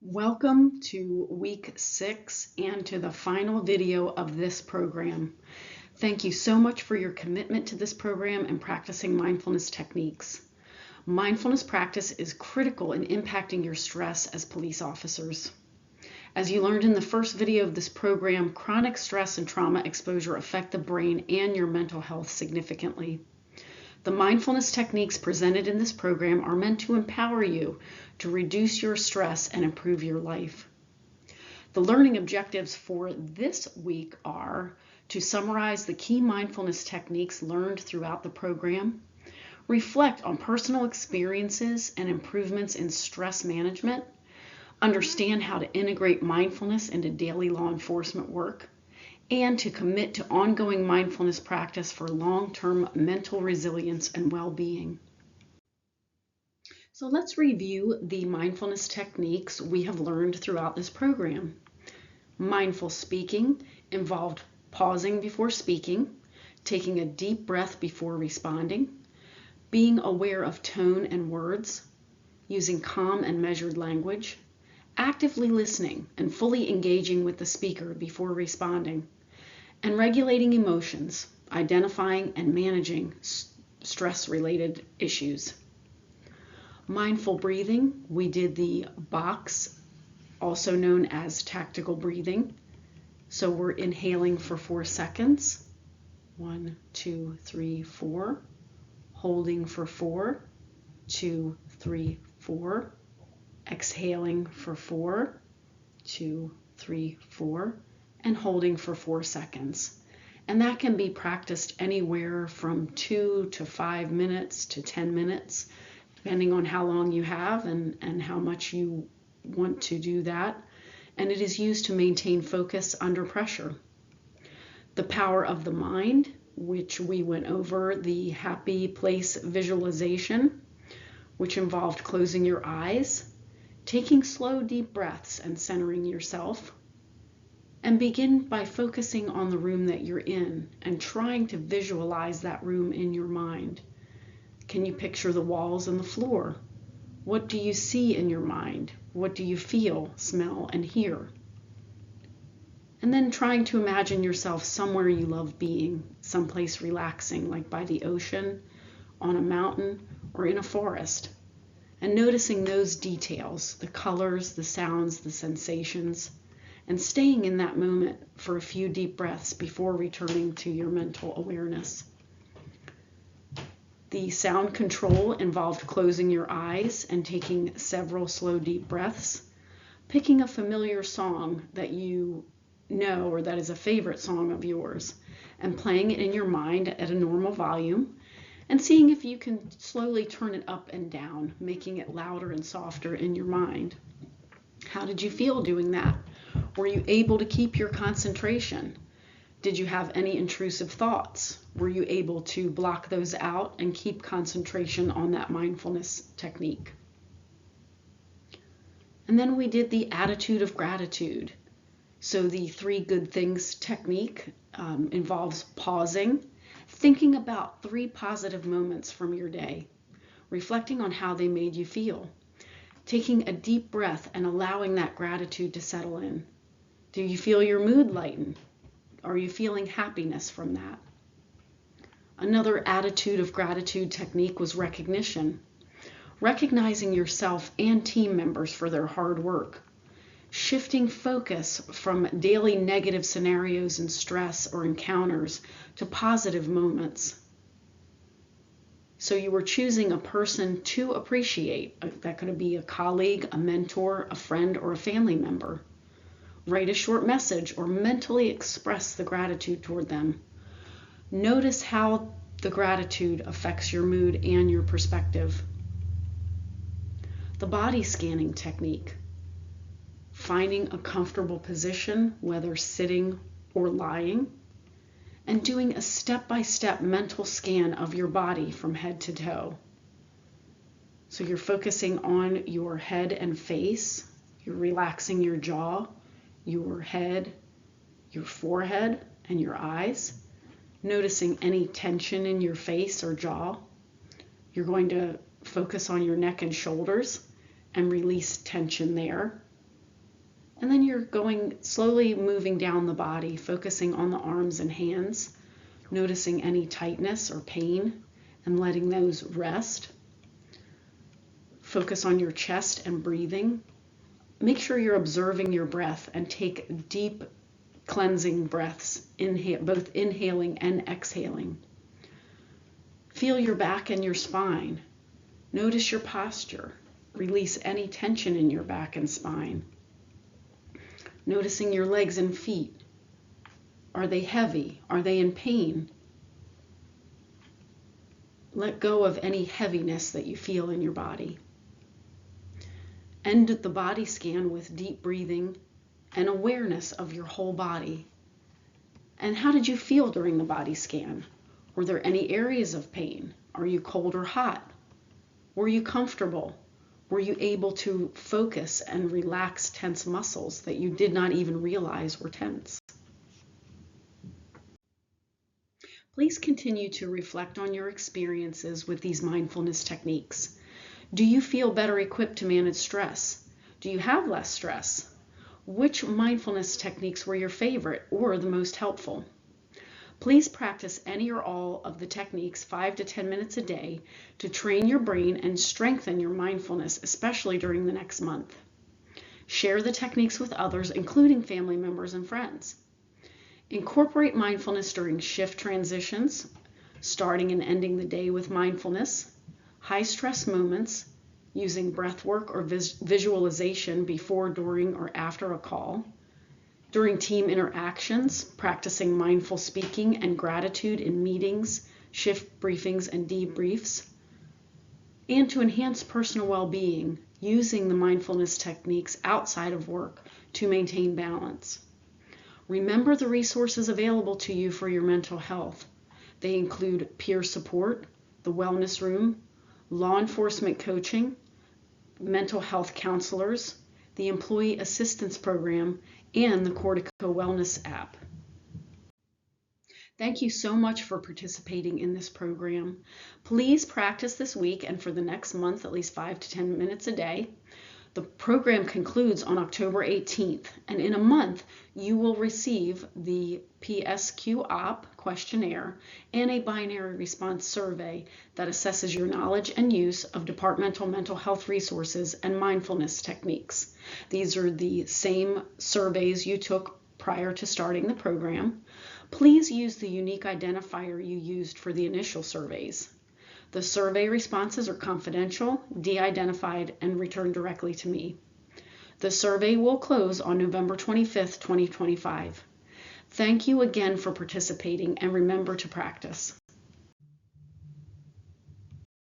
Welcome to week 6 and to the final video of this program. Thank you so much for your commitment to this program and practicing mindfulness techniques. Mindfulness practice is critical in impacting your stress as police officers. As you learned in the first video of this program, chronic stress and trauma exposure affect the brain and your mental health significantly. The mindfulness techniques presented in this program are meant to empower you to reduce your stress and improve your life. The learning objectives for this week are to summarize the key mindfulness techniques learned throughout the program, reflect on personal experiences and improvements in stress management, understand how to integrate mindfulness into daily law enforcement work, and to commit to ongoing mindfulness practice for long-term mental resilience and well-being. So let's review the mindfulness techniques we have learned throughout this program. Mindful speaking involved pausing before speaking, taking a deep breath before responding, being aware of tone and words, using calm and measured language, actively listening and fully engaging with the speaker before responding, and regulating emotions, identifying and managing stress-related issues. Mindful breathing, we did the box, also known as tactical breathing. So we're inhaling for 4 seconds. 1, 2, 3, 4. Holding for 4, 2, 3, 4. Exhaling for 4, 2, 3, 4. And holding for 4 seconds. And that can be practiced anywhere from 2 to 5 minutes to 10 minutes, depending on how long you have and how much you want to do that. And it is used to maintain focus under pressure. The power of the mind, which we went over, the happy place visualization, which involved closing your eyes, taking slow, deep breaths and centering yourself. And begin by focusing on the room that you're in and trying to visualize that room in your mind. Can you picture the walls and the floor? What do you see in your mind? What do you feel, smell, and hear? And then trying to imagine yourself somewhere you love being, someplace relaxing, like by the ocean, on a mountain, or in a forest. And noticing those details, the colors, the sounds, the sensations, and staying in that moment for a few deep breaths before returning to your mental awareness. The sound control involved closing your eyes and taking several slow, deep breaths, picking a familiar song that you know or that is a favorite song of yours, and playing it in your mind at a normal volume, and seeing if you can slowly turn it up and down, making it louder and softer in your mind. How did you feel doing that? Were you able to keep your concentration? Did you have any intrusive thoughts? Were you able to block those out and keep concentration on that mindfulness technique? And then we did the attitude of gratitude. So the 3 good things technique involves pausing, thinking about 3 positive moments from your day, reflecting on how they made you feel, taking a deep breath and allowing that gratitude to settle in. Do you feel your mood lighten? Are you feeling happiness from that? Another attitude of gratitude technique was recognition. Recognizing yourself and team members for their hard work. Shifting focus from daily negative scenarios and stress or encounters to positive moments. So you were choosing a person to appreciate. That could be a colleague, a mentor, a friend, or a family member. Write a short message or mentally express the gratitude toward them. Notice how the gratitude affects your mood and your perspective. The body scanning technique. Finding a comfortable position, whether sitting or lying, and doing a step-by-step mental scan of your body from head to toe. So you're focusing on your head and face. You're relaxing your jaw, your head, your forehead, and your eyes, noticing any tension in your face or jaw. You're going to focus on your neck and shoulders and release tension there. And then you're going slowly moving down the body, focusing on the arms and hands, noticing any tightness or pain and letting those rest. Focus on your chest and breathing. Make sure you're observing your breath and take deep cleansing breaths, both inhaling and exhaling. Feel your back and your spine. Notice your posture. Release any tension in your back and spine. Noticing your legs and feet. Are they heavy? Are they in pain? Let go of any heaviness that you feel in your body. End the body scan with deep breathing and awareness of your whole body. And how did you feel during the body scan? Were there any areas of pain? Are you cold or hot? Were you comfortable? Were you able to focus and relax tense muscles that you did not even realize were tense? Please continue to reflect on your experiences with these mindfulness techniques. Do you feel better equipped to manage stress? Do you have less stress? Which mindfulness techniques were your favorite or the most helpful? Please practice any or all of the techniques 5 to 10 minutes a day to train your brain and strengthen your mindfulness, especially during the next month. Share the techniques with others, including family members and friends. Incorporate mindfulness during shift transitions, starting and ending the day with mindfulness, high stress moments, using breath work or visualization before, during, or after a call, during team interactions, practicing mindful speaking and gratitude in meetings, shift briefings, and debriefs, and to enhance personal well-being, using the mindfulness techniques outside of work to maintain balance. Remember the resources available to you for your mental health. They include peer support, the wellness room, law enforcement coaching, mental health counselors, the Employee Assistance Program, and the Cortico Wellness app. Thank you so much for participating in this program. Please practice this week and for the next month at least 5 to 10 minutes a day. The program concludes on October 18th, and in a month you will receive the PSQ-OP questionnaire and a binary response survey that assesses your knowledge and use of departmental mental health resources and mindfulness techniques. These are the same surveys you took prior to starting the program. Please use the unique identifier you used for the initial surveys. The survey responses are confidential, de-identified, and returned directly to me. The survey will close on November 25th, 2025. Thank you again for participating, and remember to practice.